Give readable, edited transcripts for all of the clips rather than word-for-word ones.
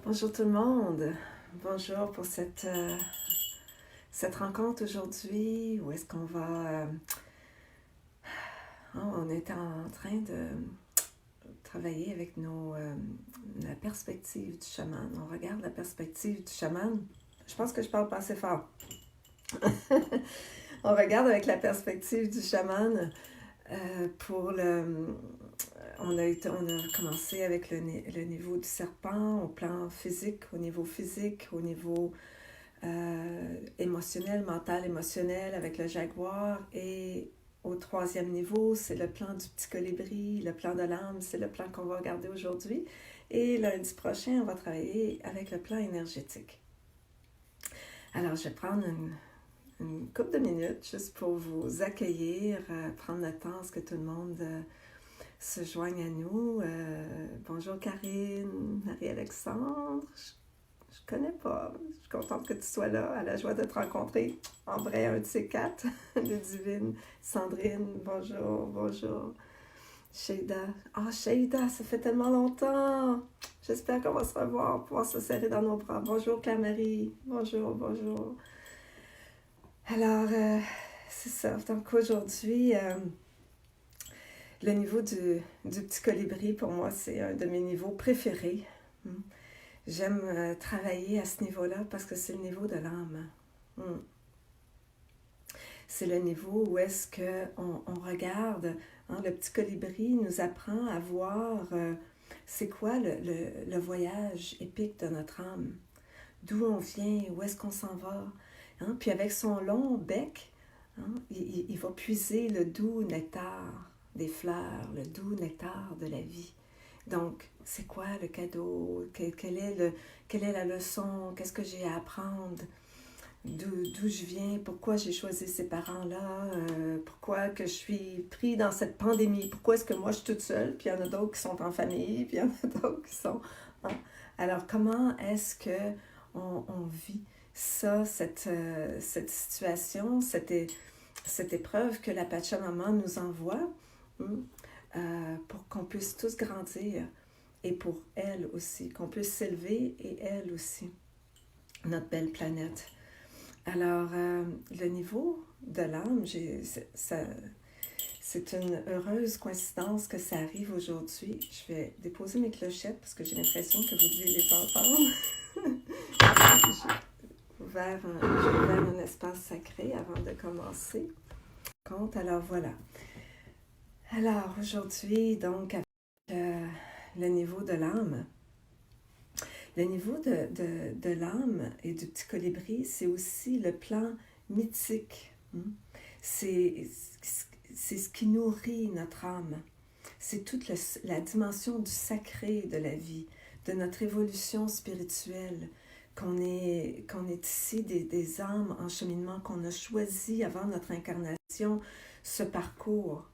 Bonjour tout le monde, bonjour pour cette rencontre aujourd'hui où est-ce qu'on va... on est en train de travailler avec la perspective du chaman. On regarde la perspective du chaman. Je pense que je parle pas assez fort. On regarde avec la perspective du chaman pour le... On a commencé avec le niveau du serpent au plan physique, au niveau physique, au niveau émotionnel, mental, émotionnel avec le jaguar. Et au troisième niveau, c'est le plan du petit colibri, le plan de l'âme, c'est le plan qu'on va regarder aujourd'hui. Et lundi prochain, on va travailler avec le plan énergétique. Alors, je vais prendre une couple de minutes juste pour vous accueillir, prendre le temps à ce que tout le monde se joigne à nous. Bonjour Karine, Marie-Alexandre, je connais pas. Je suis contente que tu sois là, à la joie de te rencontrer. En vrai, un de ces quatre, le divine. Sandrine, bonjour, bonjour. Sheida. Ah, Sheida, ça fait tellement longtemps. J'espère qu'on va se revoir, pouvoir se serrer dans nos bras. Bonjour Claire-Marie. Bonjour, bonjour. Alors, c'est ça. Donc aujourd'hui, le niveau du petit colibri, pour moi, c'est un de mes niveaux préférés. J'aime travailler à ce niveau-là parce que c'est le niveau de l'âme. C'est le niveau où est-ce qu'on regarde, le petit colibri nous apprend à voir c'est quoi le voyage épique de notre âme, d'où on vient, où est-ce qu'on s'en va. Puis avec son long bec, il va puiser le doux nectar des fleurs, le doux nectar de la vie. Donc, c'est quoi le cadeau? Quelle est la leçon? Qu'est-ce que j'ai à apprendre? D'où je viens? Pourquoi j'ai choisi ces parents-là? Pourquoi que je suis pris dans cette pandémie? Pourquoi est-ce que moi je suis toute seule? Puis il y en a d'autres qui sont en famille, puis il y en a d'autres qui sont... Alors, comment est-ce qu'on vit ça, cette situation, cette épreuve que la Pachamama nous envoie? Pour qu'on puisse tous grandir et pour elle aussi, qu'on puisse s'élever et elle aussi, notre belle planète. Alors, le niveau de l'âme, c'est une heureuse coïncidence que ça arrive aujourd'hui. Je vais déposer mes clochettes parce que j'ai l'impression que vous devez les entendre. J'ai ouvert un espace sacré avant de commencer. Alors voilà. Alors aujourd'hui, donc, avec le niveau de l'âme. Le niveau de l'âme et du petit colibri, c'est aussi le plan mythique. C'est ce qui nourrit notre âme. C'est toute la dimension du sacré de la vie, de notre évolution spirituelle, qu'on est ici des âmes en cheminement, qu'on a choisi avant notre incarnation ce parcours,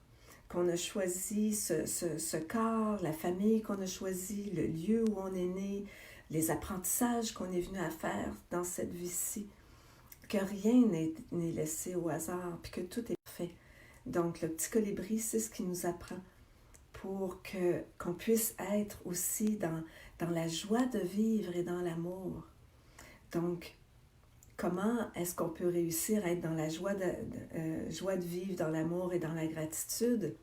qu'on a choisi ce corps, la famille qu'on a choisi, le lieu où on est né, les apprentissages qu'on est venu à faire dans cette vie-ci, que rien n'est laissé au hasard, puis que tout est parfait. Donc, le petit colibri, c'est ce qui nous apprend pour qu'on puisse être aussi dans la joie de vivre et dans l'amour. Donc, comment est-ce qu'on peut réussir à être dans la joie de vivre, dans l'amour et dans la gratitude?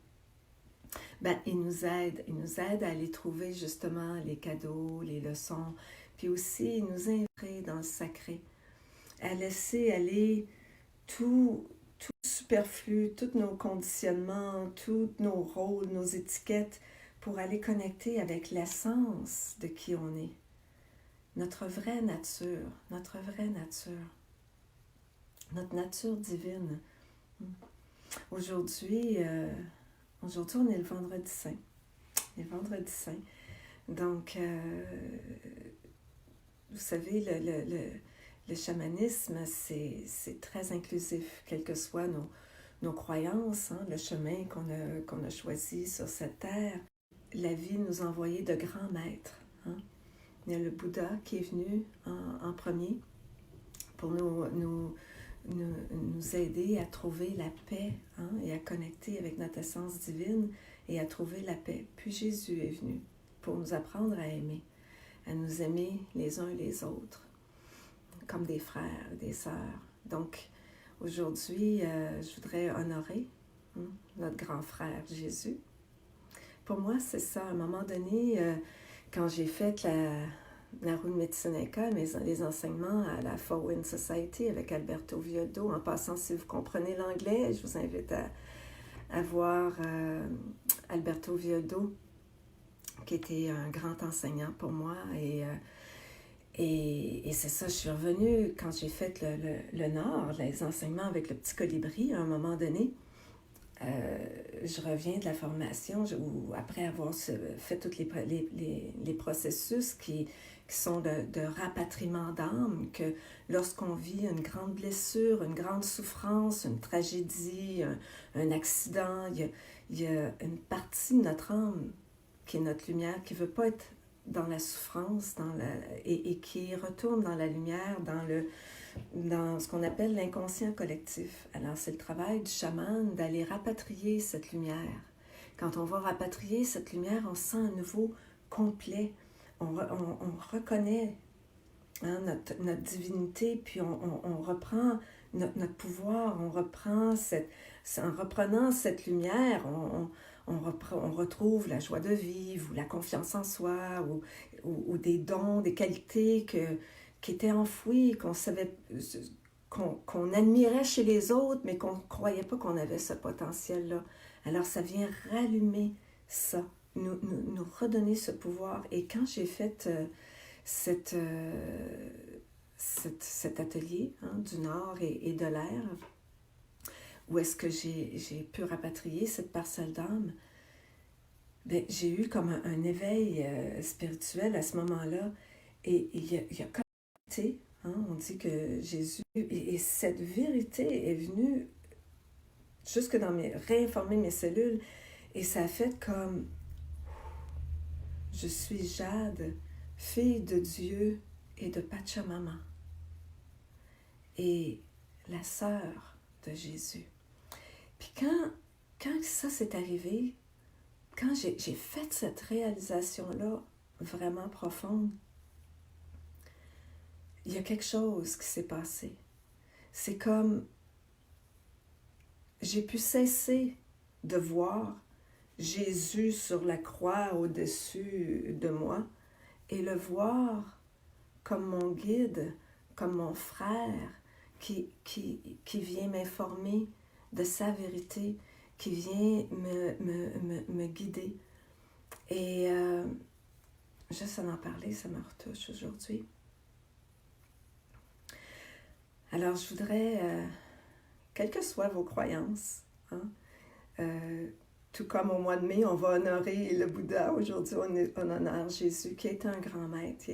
Il nous aide à aller trouver justement les cadeaux, les leçons, puis aussi il nous invite dans le sacré, à laisser aller tout superflu, tous nos conditionnements, tous nos rôles, nos étiquettes, pour aller connecter avec l'essence de qui on est, notre vraie nature, notre nature divine. Aujourd'hui, on est le vendredi saint. Donc, vous savez, le chamanisme, c'est très inclusif, quelles que soient nos croyances, le chemin qu'on a choisi sur cette terre. La vie nous a envoyé de grands maîtres. Il y a le Bouddha qui est venu en premier pour nous aider à trouver la paix et à connecter avec notre essence divine et à trouver la paix. Puis Jésus est venu pour nous apprendre à aimer. à nous aimer les uns les autres, comme des frères, des sœurs. Donc, aujourd'hui, je voudrais honorer notre grand frère Jésus. Pour moi, c'est ça. À un moment donné, quand j'ai fait la roue de Metsuneika, les enseignements à la Fowen Society avec Alberto Viodo, en passant, si vous comprenez l'anglais, je vous invite à voir Alberto Viodo, qui était un grand enseignant pour moi. Et c'est ça, je suis revenue quand j'ai fait le Nord, les enseignements avec le petit colibri, à un moment donné. Je reviens de la formation où, après avoir fait tous les processus qui sont de rapatriement d'âme, que lorsqu'on vit une grande blessure, une grande souffrance, une tragédie, un accident, il y a une partie de notre âme qui est notre lumière, qui ne veut pas être dans la souffrance et qui retourne dans la lumière, dans ce qu'on appelle l'inconscient collectif. Alors, c'est le travail du chaman d'aller rapatrier cette lumière. Quand on va rapatrier cette lumière, on se sent à nouveau complet. On reconnaît notre divinité, puis on reprend notre pouvoir, en reprenant cette lumière, on retrouve la joie de vivre, ou la confiance en soi, ou des dons, des qualités qui étaient enfouies, qu'on admirait chez les autres, mais qu'on ne croyait pas qu'on avait ce potentiel-là. Alors, ça vient rallumer ça, nous redonner ce pouvoir. Et quand j'ai fait cet atelier du Nord et de l'air, où est-ce que j'ai pu rapatrier cette parcelle d'âme, ben, j'ai eu comme un éveil spirituel à ce moment-là. Et il y a comme une vérité, on dit que Jésus, et cette vérité est venue jusque dans réinformer mes cellules, et ça a fait comme, je suis Jade, fille de Dieu et de Pachamama, et la sœur de Jésus. Puis quand ça s'est arrivé, quand j'ai fait cette réalisation-là vraiment profonde, il y a quelque chose qui s'est passé. C'est comme j'ai pu cesser de voir Jésus sur la croix au-dessus de moi et le voir comme mon guide, comme mon frère qui vient m'informer de sa vérité, qui vient me guider. Et juste en parler, ça me retouche aujourd'hui. Alors, je voudrais, quelles que soient vos croyances, tout comme au mois de mai, on va honorer le Bouddha. Aujourd'hui, on honore Jésus, qui est un grand maître,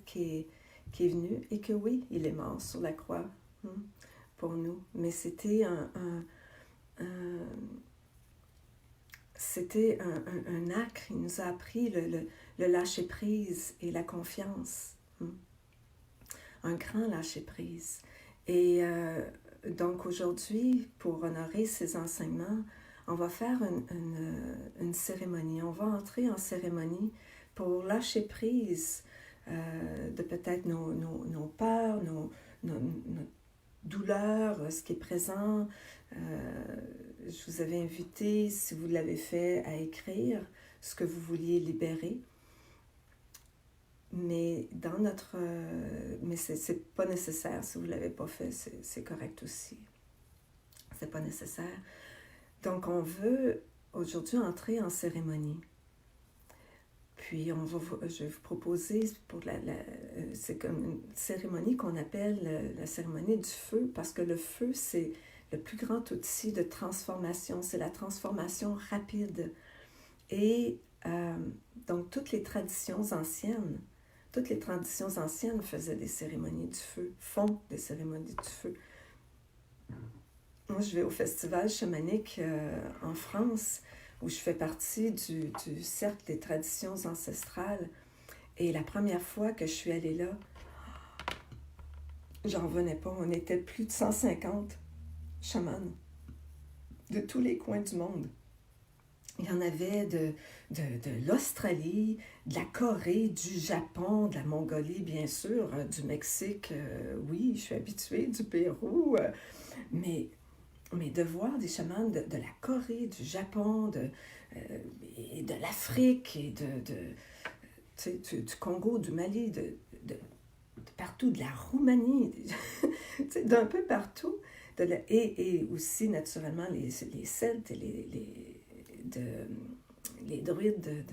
qui est venu, et que oui, il est mort sur la croix pour nous. Mais c'était un acte. Il nous a appris le lâcher-prise et la confiance. Un grand lâcher-prise. Et donc aujourd'hui, pour honorer ces enseignements, on va faire une cérémonie. On va entrer en cérémonie pour lâcher prise de peut-être nos peurs, nos douleurs, ce qui est présent. Je vous avais invité, si vous l'avez fait, à écrire ce que vous vouliez libérer. Mais mais c'est pas nécessaire. Si vous ne l'avez pas fait, c'est correct aussi. C'est pas nécessaire. Donc, on veut aujourd'hui entrer en cérémonie. Puis, je vais vous proposer, c'est comme une cérémonie qu'on appelle la cérémonie du feu, parce que le feu, c'est le plus grand outil de transformation. C'est la transformation rapide. Et donc, toutes les traditions anciennes faisaient des cérémonies du feu, font des cérémonies du feu. Moi, je vais au festival chamanique en France, où je fais partie du cercle des traditions ancestrales. Et la première fois que je suis allée là, j'en revenais pas. On était plus de 150 chamans de tous les coins du monde. Il y en avait de l'Australie, de la Corée, du Japon, de la Mongolie, bien sûr, du Mexique, oui, je suis habituée, du Pérou, mais, mais de voir des chamans de la Corée, du Japon, et de l'Afrique, et du Congo, du Mali, de partout, de la Roumanie, d'un peu partout, et aussi naturellement les Celtes et les druides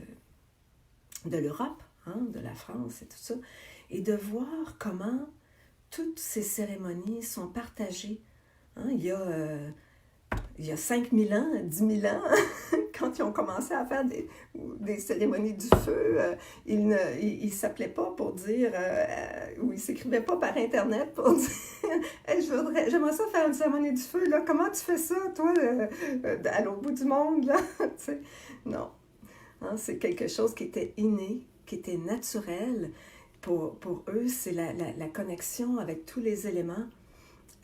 de l'Europe, hein, de la France et tout ça, et de voir comment toutes ces cérémonies sont partagées. Hein, il y a 5000 ans, 10 000 ans, quand ils ont commencé à faire des cérémonies du feu, ils ne s'appelaient pas pour dire, ou ils ne s'écrivaient pas par Internet pour dire hey, j'aimerais ça faire une cérémonie du feu, là. Comment tu fais ça, toi, à l'autre bout du monde, là? Non. Hein, c'est quelque chose qui était inné, qui était naturel. Pour eux, c'est la connexion avec tous les éléments.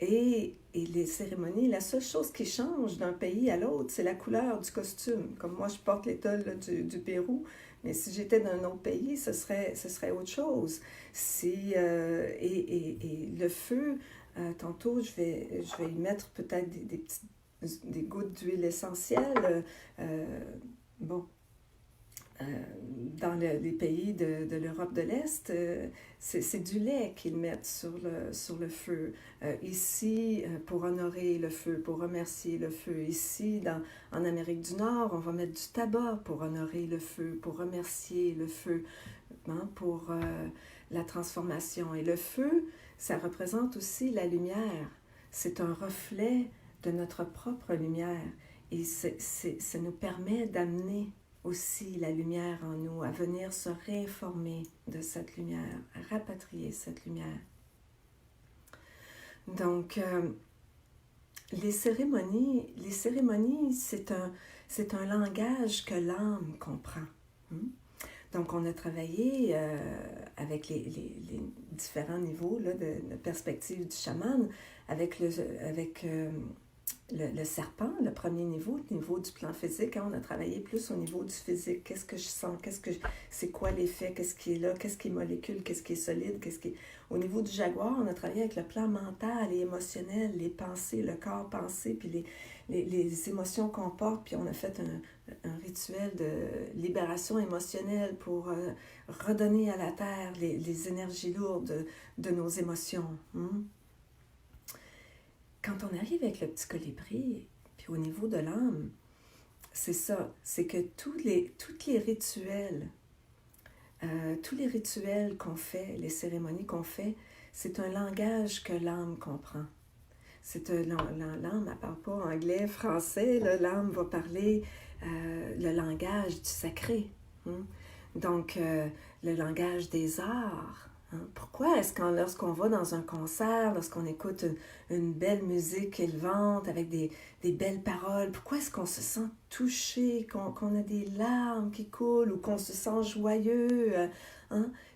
Et les cérémonies, la seule chose qui change d'un pays à l'autre, c'est la couleur du costume. Comme moi, je porte l'étole du Pérou, mais si j'étais d'un autre pays, ce serait autre chose. Et le feu, tantôt, je vais y mettre peut-être des gouttes d'huile essentielle. Bon, dans les pays de l'Europe de l'Est, c'est du lait qu'ils mettent sur le feu. Ici, pour honorer le feu, pour remercier le feu. Ici, en Amérique du Nord, on va mettre du tabac pour honorer le feu, pour remercier le feu, hein, pour la transformation. Et le feu, ça représente aussi la lumière. C'est un reflet de notre propre lumière. Et ça nous permet d'amener aussi la lumière en nous, à venir se réinformer de cette lumière, à rapatrier cette lumière. Donc, les cérémonies, c'est un langage que l'âme comprend. Donc, on a travaillé avec les différents niveaux là, de perspective du chaman, avec le serpent, le premier niveau, le niveau du plan physique. Hein, on a travaillé plus au niveau du physique. Qu'est-ce que je sens? C'est quoi l'effet? Qu'est-ce qui est là? Qu'est-ce qui est molécule? Qu'est-ce qui est solide? Au niveau du jaguar, on a travaillé avec le plan mental et émotionnel, les pensées, le corps pensé, puis les émotions qu'on porte. Puis on a fait un rituel de libération émotionnelle pour redonner à la terre les énergies lourdes de nos émotions. Quand on arrive avec le petit colibri, puis au niveau de l'âme, c'est ça, c'est que tous les rituels, tous les rituels qu'on fait, les cérémonies qu'on fait, c'est un langage que l'âme comprend. L'âme ne parle pas anglais, français, là, l'âme va parler le langage du sacré. Donc, le langage des arts. Pourquoi est-ce que lorsqu'on va dans un concert, lorsqu'on écoute une belle musique élevante avec des belles paroles, pourquoi est-ce qu'on se sent touché, qu'on a des larmes qui coulent ou qu'on se sent joyeux?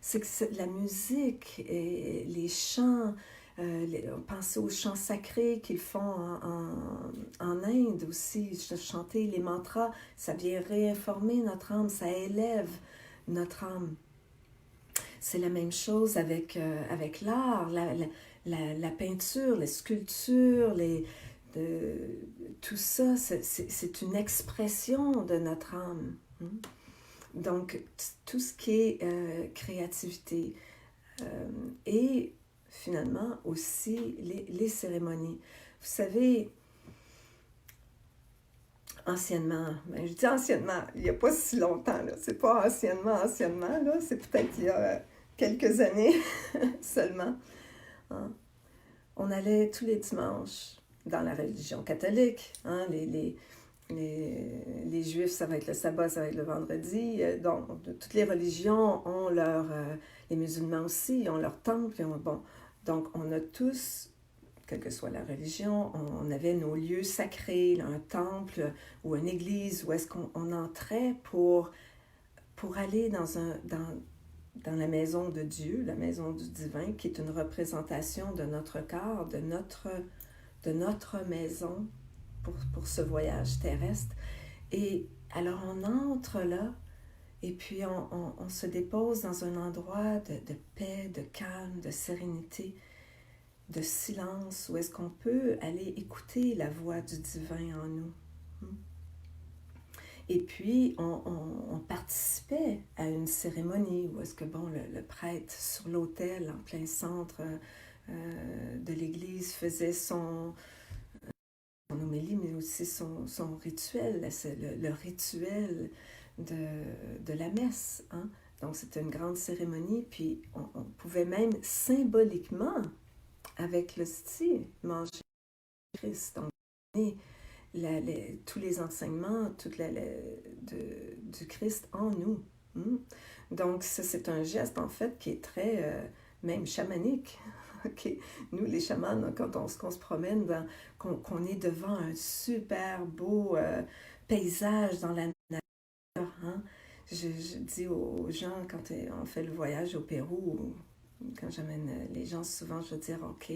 C'est que la musique et les chants, pensez aux chants sacrés qu'ils font en Inde aussi, chanter les mantras, ça vient réinformer notre âme, ça élève notre âme. C'est la même chose avec l'art, la peinture, les sculptures, tout ça, c'est une expression de notre âme. Donc, tout ce qui est créativité. Et finalement aussi les cérémonies. Vous savez, anciennement, je dis anciennement, il n'y a pas si longtemps, là, c'est pas anciennement, là, c'est peut-être il y a quelques années seulement. On allait tous les dimanches dans la religion catholique. Les Juifs, ça va être le sabbat, ça va être le vendredi. Donc, toutes les religions ont les musulmans aussi, ont leur temple. Donc, on a tous, quelle que soit la religion, on avait nos lieux sacrés, un temple ou une église, où est-ce qu'on entrait pour aller dans la maison de Dieu, la maison du divin, qui est une représentation de notre corps, de notre maison pour ce voyage terrestre. Et Alors on entre là et puis on se dépose dans un endroit de paix, de calme, de sérénité, de silence, où est-ce qu'on peut aller écouter la voix du divin en nous. Et puis, on participait à une cérémonie où est-ce que, bon, le prêtre sur l'autel, en plein centre de l'église, faisait son homélie, mais aussi son rituel, c'est le rituel de la messe. Hein? Donc, c'était une grande cérémonie, puis on pouvait même symboliquement, avec l'hostie, manger Christ. Donc, tous les enseignements du Christ en nous. Donc, ça, c'est un geste, en fait, qui est très, même chamanique. Okay. Nous, les chamans, quand on se promène, qu'on est devant un super beau paysage dans la nature, hein? Je dis aux gens, quand on fait le voyage au Pérou, quand j'amène les gens, souvent, je veux dire, OK,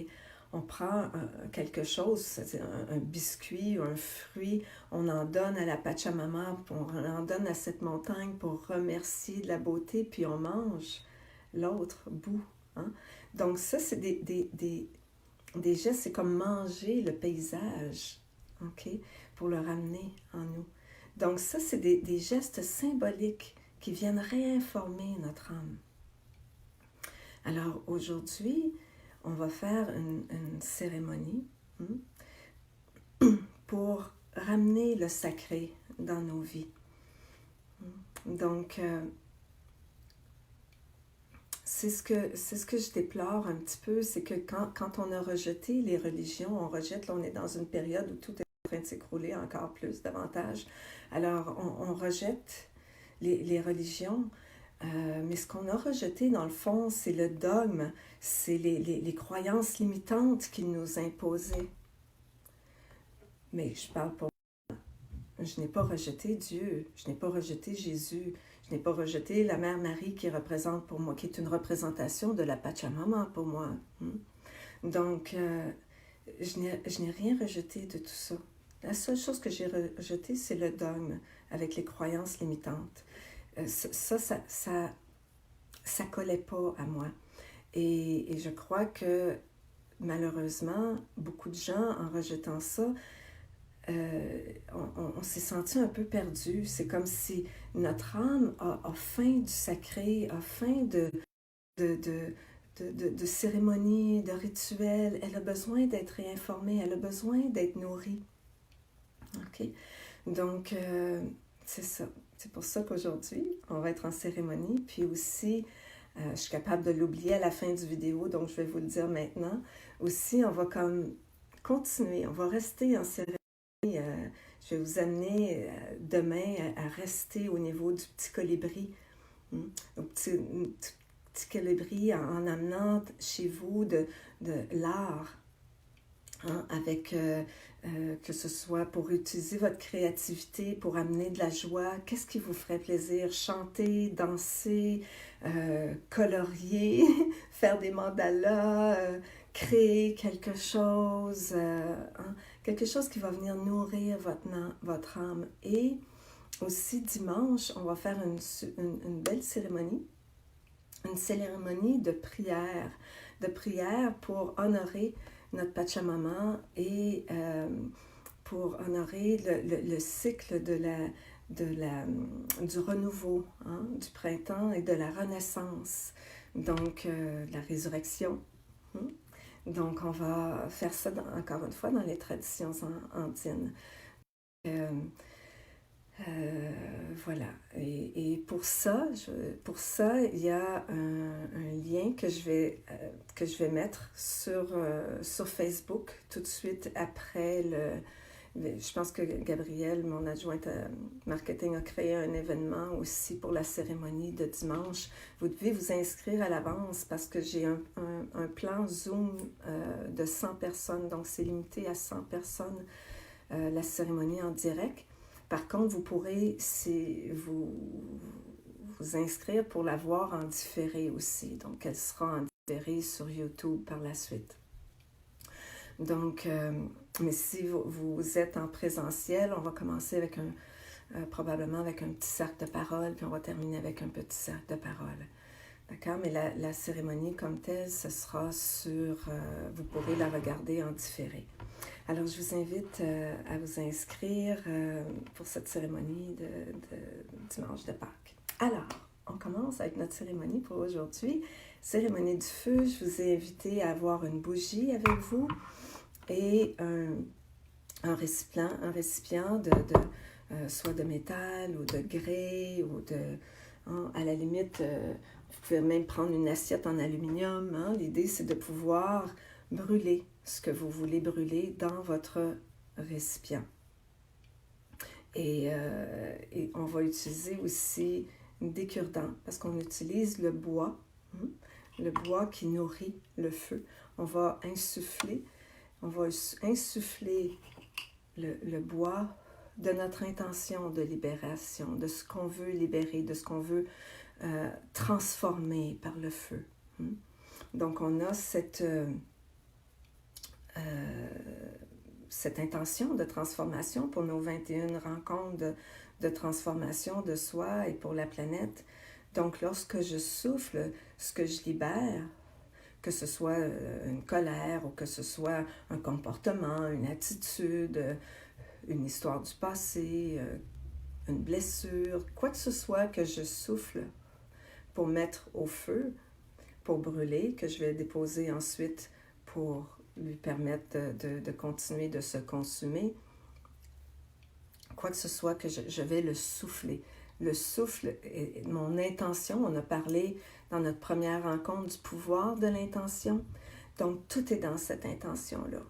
on prend quelque chose, c'est un biscuit ou un fruit, on en donne à la Pachamama, on en donne à cette montagne pour remercier de la beauté, puis on mange l'autre bout. Hein? Donc ça, c'est des gestes, c'est comme manger le paysage, OK, pour le ramener en nous. Donc ça, c'est des gestes symboliques qui viennent réinformer notre âme. Alors aujourd'hui, on va faire une cérémonie pour ramener le sacré dans nos vies. Donc, c'est ce que je déplore un petit peu, c'est que quand on a rejeté les religions, on rejette, là on est dans une période où tout est en train de s'écrouler encore plus, davantage. Alors, on rejette les religions, mais ce qu'on a rejeté, dans le fond, c'est le dogme, c'est les croyances limitantes qu'ils nous imposaient. Mais je parle pour moi. Je n'ai pas rejeté Dieu, je n'ai pas rejeté Jésus, je n'ai pas rejeté la Mère Marie qui représente pour moi, qui est une représentation de la Pachamama pour moi. Donc, je n'ai rien rejeté de tout ça. La seule chose que j'ai rejetée, c'est le dogme avec les croyances limitantes. Ça collait pas à moi. Et je crois que malheureusement, beaucoup de gens, en rejetant ça, on s'est senti un peu perdu. C'est comme si notre âme a faim du sacré, a faim de cérémonies, de rituels. Elle a besoin d'être réinformée, elle a besoin d'être nourrie. OK? Donc, c'est ça. C'est pour ça qu'aujourd'hui, on va être en cérémonie. Puis aussi, je suis capable de l'oublier à la fin du vidéo, donc je vais vous le dire maintenant. Aussi, on va comme continuer, on va rester en cérémonie. Je vais vous amener demain à rester au niveau du petit colibri. Au petit colibri en amenant chez vous de l'art. Hein, avec que ce soit pour utiliser votre créativité, pour amener de la joie, qu'est-ce qui vous ferait plaisir? Chanter, danser, colorier, faire des mandalas, créer quelque chose, quelque chose qui va venir nourrir votre âme. Et aussi dimanche, on va faire une belle cérémonie, une cérémonie de prière pour honorer notre Pachamama et pour honorer le cycle du renouveau, hein, du printemps et de la renaissance, donc la résurrection. Donc on va faire ça encore une fois dans les traditions andines. Voilà. Et pour ça, il y a un lien que je vais mettre sur Facebook tout de suite après je pense que Gabrielle, mon adjointe marketing, a créé un événement aussi pour la cérémonie de dimanche. Vous devez vous inscrire à l'avance parce que j'ai un plan Zoom de 100 personnes, donc c'est limité à 100 personnes la cérémonie en direct. Par contre, vous pourrez vous inscrire pour la voir en différé aussi. Donc, elle sera en différé sur YouTube par la suite. Donc, mais si vous êtes en présentiel, on va commencer avec probablement avec un petit cercle de parole, puis on va terminer avec un petit cercle de parole. D'accord? Mais la cérémonie comme telle, ce sera sur... vous pourrez la regarder en différé. Alors, je vous invite à vous inscrire pour cette cérémonie de dimanche de Pâques. Alors, on commence avec notre cérémonie pour aujourd'hui. Cérémonie du feu, je vous ai invité à avoir une bougie avec vous et un récipient soit de métal ou de grès ou à la limite, vous pouvez même prendre une assiette en aluminium. Hein. L'idée, c'est de pouvoir brûler ce que vous voulez brûler dans votre récipient. Et on va utiliser aussi des cure-dents parce qu'on utilise le bois qui nourrit le feu. On va insuffler le bois de notre intention de libération, de ce qu'on veut libérer, de ce qu'on veut transformer par le feu. Donc, on a cette intention de transformation pour nos 21 rencontres de transformation de soi et pour la planète. Donc, lorsque je souffle, ce que je libère, que ce soit une colère ou que ce soit un comportement, une attitude, une histoire du passé, une blessure, quoi que ce soit que je souffle pour mettre au feu, pour brûler, que je vais déposer ensuite pour lui permettre de continuer de se consumer, quoi que ce soit que je vais le souffler. Le souffle, mon intention, on a parlé dans notre première rencontre du pouvoir de l'intention. Donc, tout est dans cette intention-là.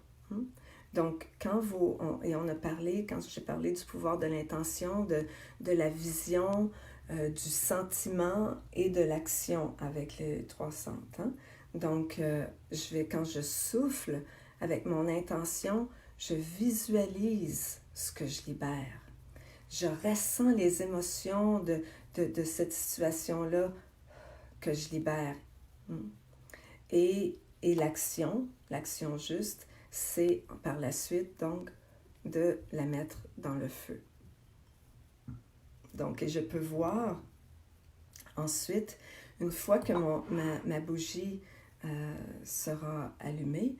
Donc, on a parlé, quand j'ai parlé du pouvoir de l'intention, de la vision, du sentiment et de l'action avec les 3 centres. Hein? Donc, quand je souffle avec mon intention, je visualise ce que je libère. Je ressens les émotions de cette situation-là que je libère. Et l'action juste, c'est par la suite, donc, de la mettre dans le feu. Donc, et je peux voir ensuite, une fois que ma bougie sera allumée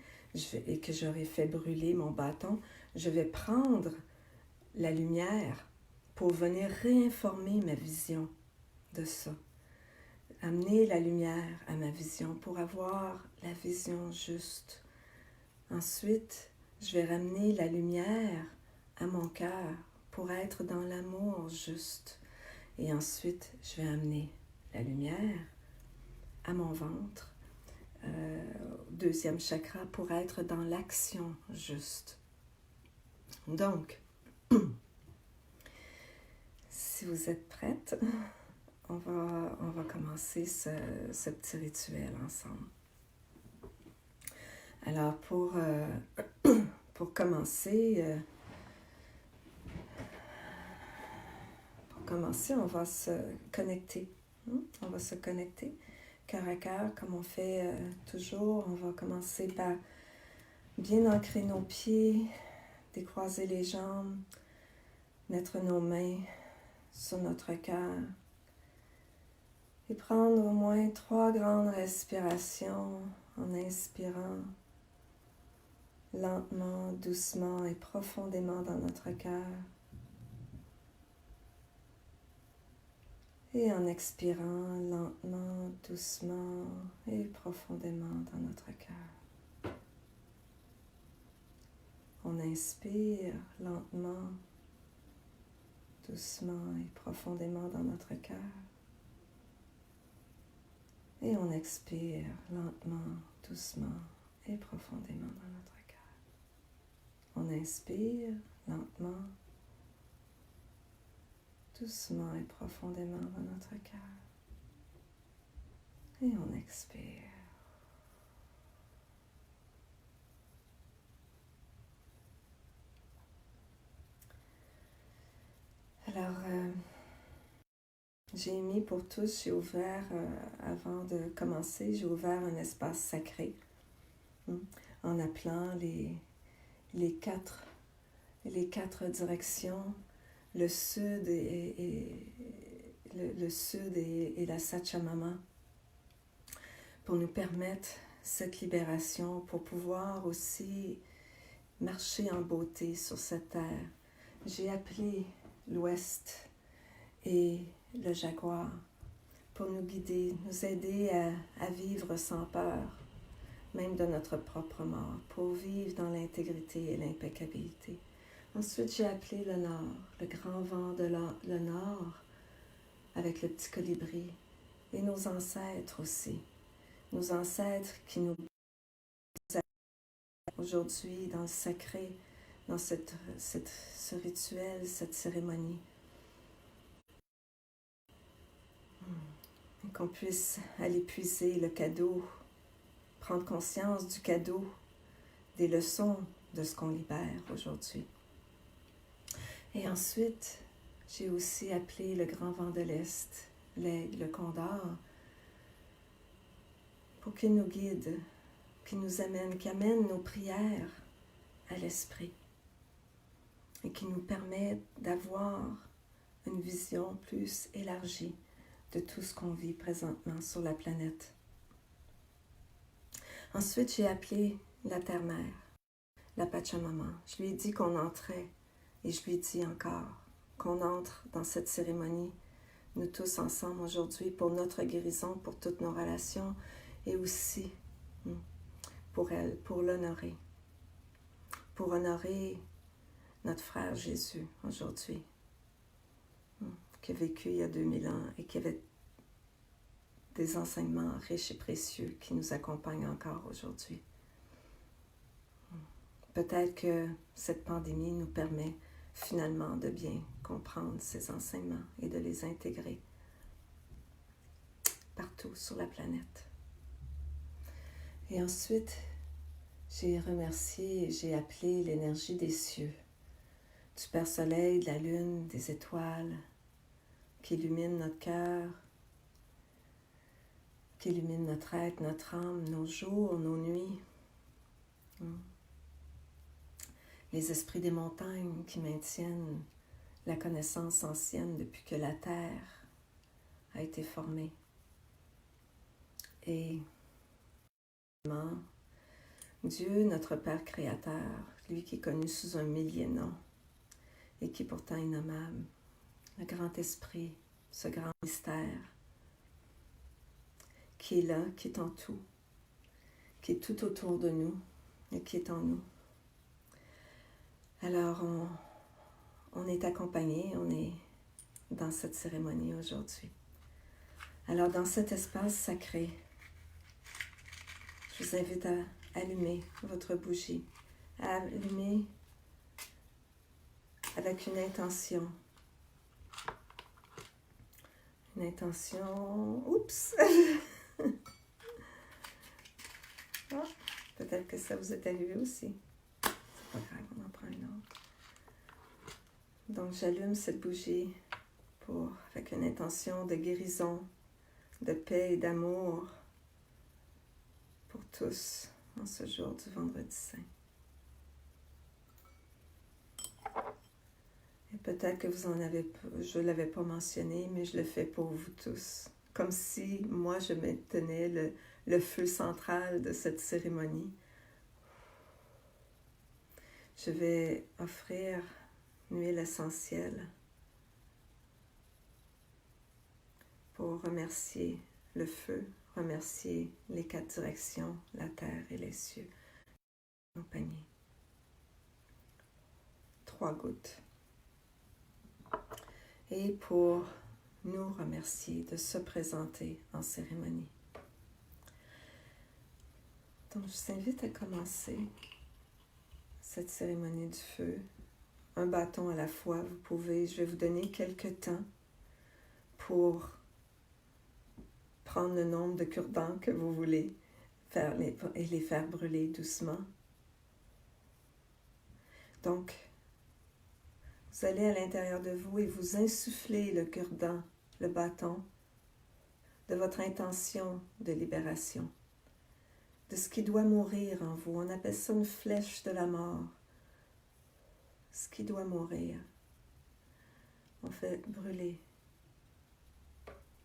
et que j'aurai fait brûler mon bâton, je vais prendre la lumière pour venir réinformer ma vision de ça. Amener la lumière à ma vision pour avoir la vision juste. Ensuite, je vais ramener la lumière à mon cœur pour être dans l'amour juste. Et ensuite, je vais amener la lumière à mon ventre, deuxième chakra, pour être dans l'action juste. Donc, si vous êtes prête, on va commencer ce petit rituel ensemble. Alors, pour commencer, on va se connecter. On va se connecter cœur à cœur, comme on fait toujours. On va commencer par bien ancrer nos pieds, décroiser les jambes, mettre nos mains sur notre cœur et prendre au moins 3 grandes respirations en inspirant lentement, doucement et profondément dans notre cœur et en expirant lentement, doucement et profondément dans notre cœur. On inspire lentement, doucement et profondément dans notre cœur. Et on expire lentement, doucement et profondément dans notre cœur. On inspire lentement, doucement et profondément dans notre cœur. Et on expire. Alors, j'ai mis pour tous, j'ai ouvert, avant de commencer, j'ai ouvert un espace sacré en appelant les quatre directions le sud le sud et la Sachamama pour nous permettre cette libération, pour pouvoir aussi marcher en beauté sur cette terre. J'ai appelé l'Ouest et le jaguar pour nous guider, nous aider à vivre sans peur, même de notre propre mort, pour vivre dans l'intégrité et l'impeccabilité. Ensuite, j'ai appelé le Nord, le grand vent de le Nord, avec le petit colibri, et nos ancêtres aussi. Nos ancêtres qui nous aujourd'hui dans le sacré, dans ce rituel, cette cérémonie. Et qu'on puisse aller puiser le cadeau, prendre conscience du cadeau, des leçons de ce qu'on libère aujourd'hui. Et ensuite, j'ai aussi appelé le grand vent de l'Est, l'aigle, le condor, pour qu'il nous guide, qu'il nous amène, qu'il amène nos prières à l'esprit et qui nous permet d'avoir une vision plus élargie de tout ce qu'on vit présentement sur la planète. Ensuite, j'ai appelé la Terre-Mère, la Pachamama. Je lui ai dit qu'on entrait et je lui dis encore qu'on entre dans cette cérémonie, nous tous ensemble aujourd'hui, pour notre guérison, pour toutes nos relations et aussi pour elle, pour l'honorer. Pour honorer notre frère Jésus aujourd'hui, qui a vécu il y a 2000 ans et qui avait des enseignements riches et précieux qui nous accompagnent encore aujourd'hui. Peut-être que cette pandémie nous permet finalement de bien comprendre ces enseignements et de les intégrer partout sur la planète. Et ensuite, j'ai remercié et j'ai appelé l'énergie des cieux, du Père Soleil, de la Lune, des étoiles, qui illuminent notre cœur, qui illuminent notre être, notre âme, nos jours, nos nuits. Les esprits des montagnes qui maintiennent la connaissance ancienne depuis que la Terre a été formée. Et Dieu, notre Père Créateur, lui qui est connu sous un millier de noms et qui est pourtant innommable, le grand esprit, ce grand mystère qui est là, qui est en tout, qui est tout autour de nous et qui est en nous. Alors, on est accompagné, on est dans cette cérémonie aujourd'hui. Alors, dans cet espace sacré, je vous invite à allumer votre bougie, à allumer avec une intention. Une intention... Oups! Ah, peut-être que ça vous est arrivé aussi. C'est pas grave, on en prend une autre. Donc, j'allume cette bougie avec une intention de guérison, de paix et d'amour pour tous en ce jour du Vendredi Saint. Et peut-être que je ne l'avais pas mentionné, mais je le fais pour vous tous. Comme si moi, je maintenais le feu central de cette cérémonie. Je vais offrir une huile essentielle pour remercier le feu, remercier les 4 directions, la terre et les cieux. Compagnie. 3 gouttes. Et pour nous remercier de se présenter en cérémonie. Donc, je vous invite à commencer cette cérémonie du feu. Un bâton à la fois, je vais vous donner quelques temps pour prendre le nombre de cure-dents que vous voulez et les faire brûler doucement. Donc, vous allez à l'intérieur de vous et vous insufflez le cure-dent, le bâton, de votre intention de libération, de ce qui doit mourir en vous. On appelle ça une flèche de la mort. Ce qui doit mourir. on fait brûler.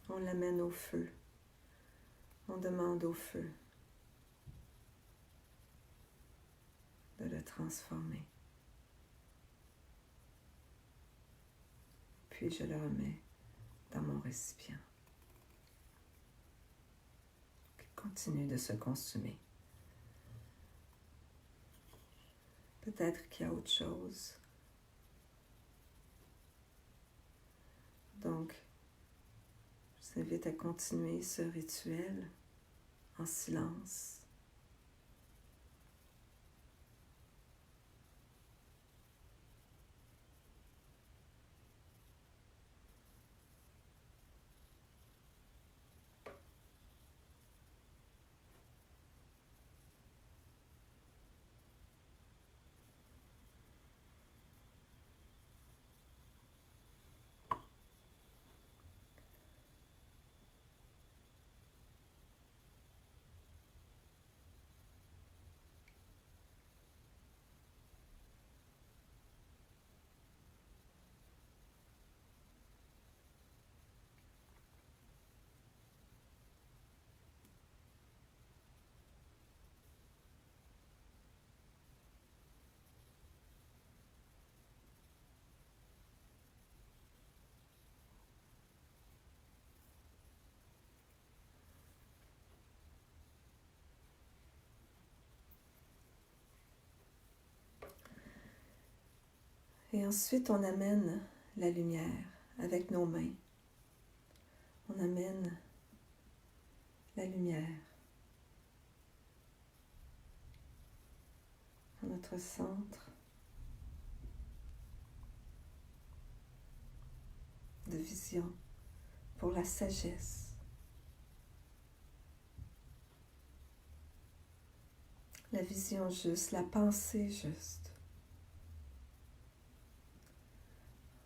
On l'amène au feu. On demande au feu de le transformer. Puis je le remets dans mon récipient. Qui continue de se consumer. Peut-être qu'il y a autre chose. Donc, je vous invite à continuer ce rituel en silence. Et ensuite, on amène la lumière avec nos mains. On amène la lumière à notre centre de vision pour la sagesse, la vision juste, la pensée juste.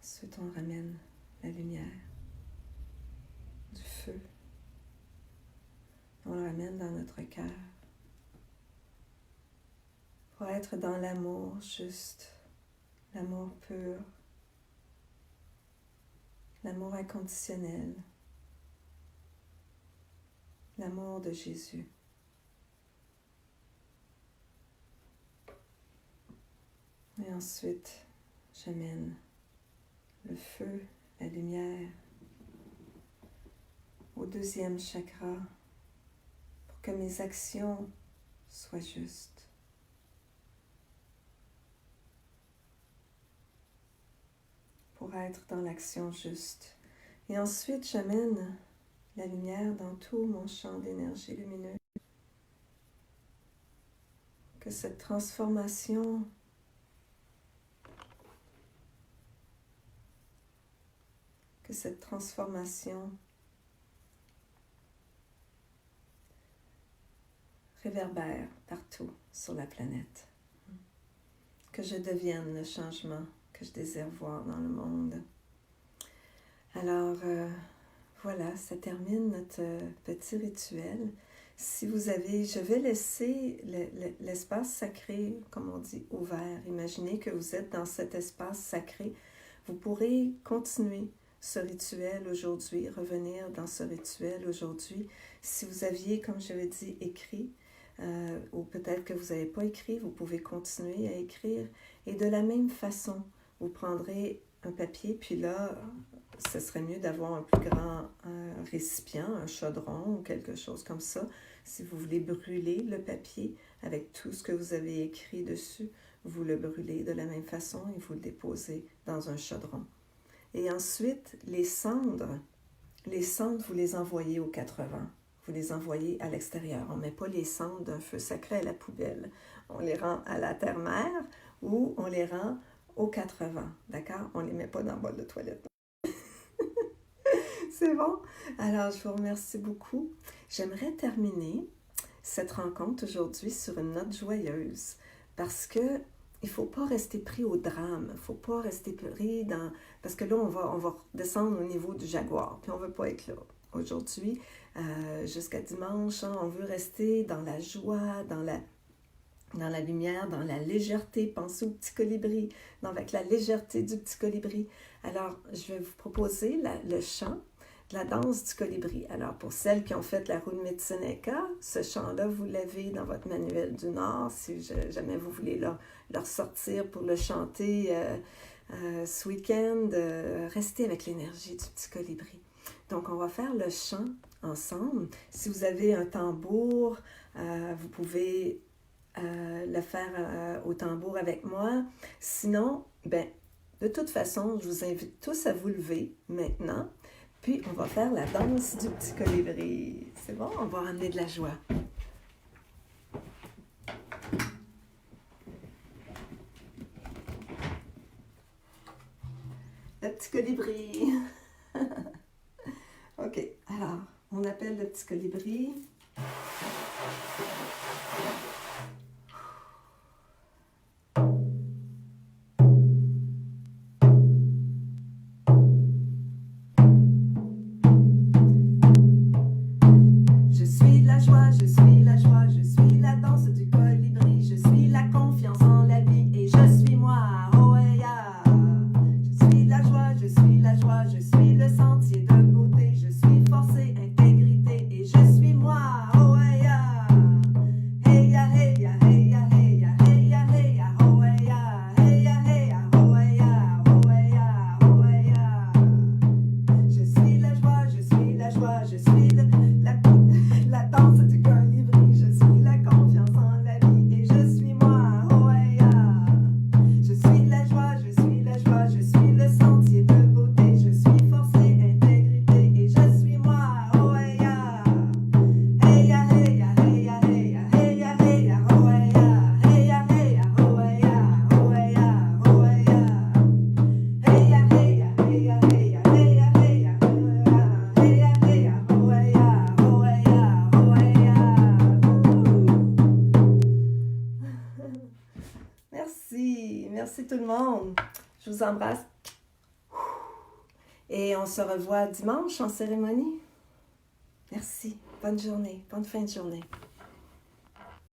Ensuite, on ramène la lumière, du feu. On le ramène dans notre cœur pour être dans l'amour juste, l'amour pur, l'amour inconditionnel, l'amour de Jésus. Et ensuite, j'amène le feu, la lumière au deuxième chakra pour que mes actions soient justes. Pour être dans l'action juste. Et ensuite, j'amène la lumière dans tout mon champ d'énergie lumineuse. Que cette transformation réverbère partout sur la planète. Que je devienne le changement que je désire voir dans le monde. Alors, voilà, ça termine notre petit rituel. Si vous avez, je vais laisser l'espace sacré, comme on dit, ouvert. Imaginez que vous êtes dans cet espace sacré. Vous pourrez continuer ce rituel aujourd'hui, revenir dans ce rituel aujourd'hui. Si vous aviez, comme je l'ai dit, écrit, ou peut-être que vous n'avez pas écrit, vous pouvez continuer à écrire. Et de la même façon, vous prendrez un papier, puis là, ce serait mieux d'avoir un plus grand récipient, un chaudron ou quelque chose comme ça. Si vous voulez brûler le papier avec tout ce que vous avez écrit dessus, vous le brûlez de la même façon et vous le déposez dans un chaudron. Et ensuite, les cendres, vous les envoyez aux 80. Vous les envoyez à l'extérieur. On ne met pas les cendres d'un feu sacré à la poubelle. On les rend à la terre-mère ou on les rend aux 80. D'accord? On ne les met pas dans le bol de toilette. C'est bon? Alors, je vous remercie beaucoup. J'aimerais terminer cette rencontre aujourd'hui sur une note joyeuse parce que il ne faut pas rester pris au drame. Il ne faut pas rester pris dans... Parce que là, on va descendre au niveau du jaguar. Puis on ne veut pas être là. Aujourd'hui, jusqu'à dimanche, on veut rester dans la joie, dans dans la lumière, dans la légèreté. Pensez au petit colibri, avec la légèreté du petit colibri. Alors, je vais vous proposer le chant de la danse du colibri. Alors, pour celles qui ont fait la roue de Mitsuneka, ce chant-là, vous l'avez dans votre manuel du Nord. Si jamais vous voulez le ressortir pour le chanter ce week-end, restez avec l'énergie du petit colibri. Donc, on va faire le chant ensemble. Si vous avez un tambour, vous pouvez le faire au tambour avec moi. Sinon, de toute façon, je vous invite tous à vous lever maintenant. Puis, on va faire la danse du petit colibri. C'est bon? On va ramener de la joie. Le petit colibri. OK. Alors, on appelle le petit colibri. Merci tout le monde. Je vous embrasse. Et on se revoit dimanche en cérémonie. Merci. Bonne journée. Bonne fin de journée.